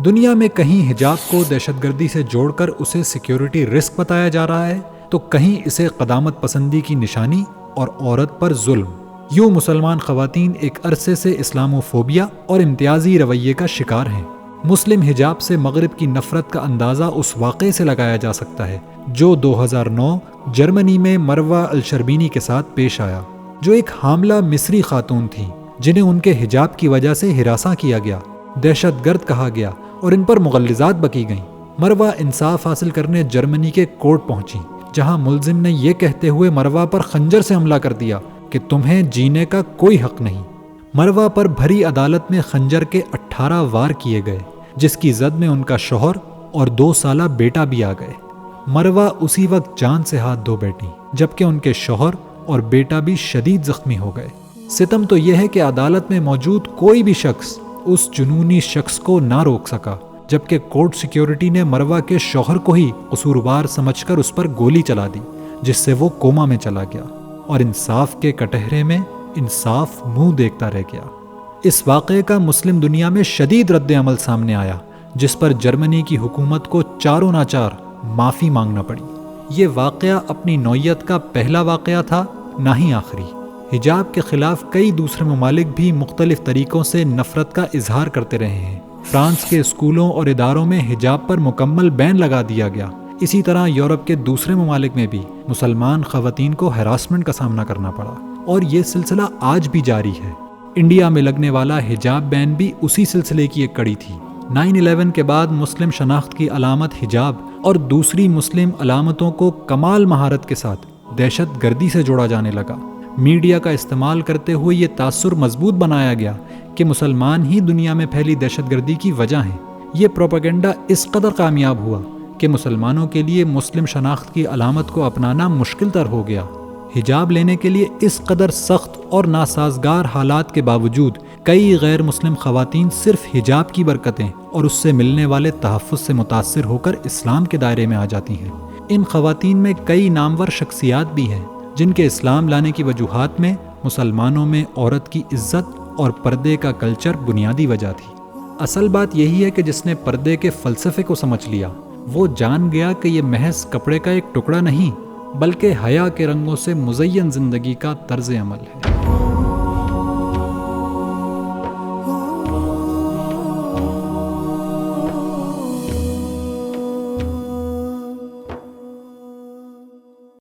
دنیا میں کہیں حجاب کو دہشت گردی سے جوڑ کر اسے سیکیورٹی رسک بتایا جا رہا ہے، تو کہیں اسے قدامت پسندی کی نشانی اور عورت پر ظلم۔ یوں مسلمان خواتین ایک عرصے سے اسلاموفوبیا اور امتیازی رویے کا شکار ہیں۔ مسلم حجاب سے مغرب کی نفرت کا اندازہ اس واقعے سے لگایا جا سکتا ہے جو 2009 جرمنی میں مروہ الشربینی کے ساتھ پیش آیا، جو ایک حاملہ مصری خاتون تھیں جنہیں ان کے حجاب کی وجہ سے ہراساں کیا گیا، دہشت گرد کہا گیا اور ان پر مغلظات بکی گئیں۔ مروہ انصاف حاصل کرنے جرمنی کے کورٹ پہنچیں، جہاں ملزم نے یہ کہتے ہوئے مروہ پر خنجر سے حملہ کر دیا کہ تمہیں جینے کا کوئی حق نہیں۔ مروہ پر بھری عدالت میں خنجر کے 18 وار کیے گئے، جس کی زد میں ان کا شوہر اور 2 سالہ بیٹا بھی آ گئے۔ مروہ اسی وقت جان سے ہاتھ دھو بیٹھی، جبکہ ان کے شوہر اور بیٹا بھی شدید زخمی ہو گئے۔ ستم تو یہ ہے کہ عدالت میں موجود کوئی بھی شخص اس جنونی شخص کو نہ روک سکا، جبکہ کورٹ سیکیورٹی نے مروہ کے شوہر کو ہی قصوروار سمجھ کر اس پر گولی چلا دی، جس سے وہ کوما میں چلا گیا اور انصاف کے کٹہرے میں انصاف منہ دیکھتا رہ گیا۔ اس واقعے کا مسلم دنیا میں شدید رد عمل سامنے آیا، جس پر جرمنی کی حکومت کو چاروں ناچار معافی مانگنا پڑی۔ یہ واقعہ اپنی نوعیت کا پہلا واقعہ تھا، نہ ہی آخری۔ حجاب کے خلاف کئی دوسرے ممالک بھی مختلف طریقوں سے نفرت کا اظہار کرتے رہے ہیں۔ فرانس کے اسکولوں اور اداروں میں حجاب پر مکمل بین لگا دیا گیا۔ اسی طرح یورپ کے دوسرے ممالک میں بھی مسلمان خواتین کو ہراسمنٹ کا سامنا کرنا پڑا، اور یہ سلسلہ آج بھی جاری ہے۔ انڈیا میں لگنے والا حجاب بین بھی اسی سلسلے کی ایک کڑی تھی۔ 9/11 کے بعد مسلم شناخت کی علامت حجاب اور دوسری مسلم علامتوں کو کمال مہارت کے ساتھ دہشت گردی سے جوڑا جانے لگا۔ میڈیا کا استعمال کرتے ہوئے یہ تاثر مضبوط بنایا گیا کہ مسلمان ہی دنیا میں پھیلی دہشت گردی کی وجہ ہیں۔ یہ پروپیگنڈا اس قدر کامیاب ہوا کہ مسلمانوں کے لیے مسلم شناخت کی علامت کو اپنانا مشکل تر ہو گیا۔ حجاب لینے کے لیے اس قدر سخت اور ناسازگار حالات کے باوجود کئی غیر مسلم خواتین صرف حجاب کی برکتیں اور اس سے ملنے والے تحفظ سے متاثر ہو کر اسلام کے دائرے میں آ جاتی ہیں۔ ان خواتین میں کئی نامور شخصیات بھی ہیں جن کے اسلام لانے کی وجوہات میں مسلمانوں میں عورت کی عزت اور پردے کا کلچر بنیادی وجہ تھی۔ اصل بات یہی ہے کہ جس نے پردے کے فلسفے کو سمجھ لیا، وہ جان گیا کہ یہ محض کپڑے کا ایک ٹکڑا نہیں، بلکہ حیا کے رنگوں سے مزین زندگی کا طرز عمل ہے۔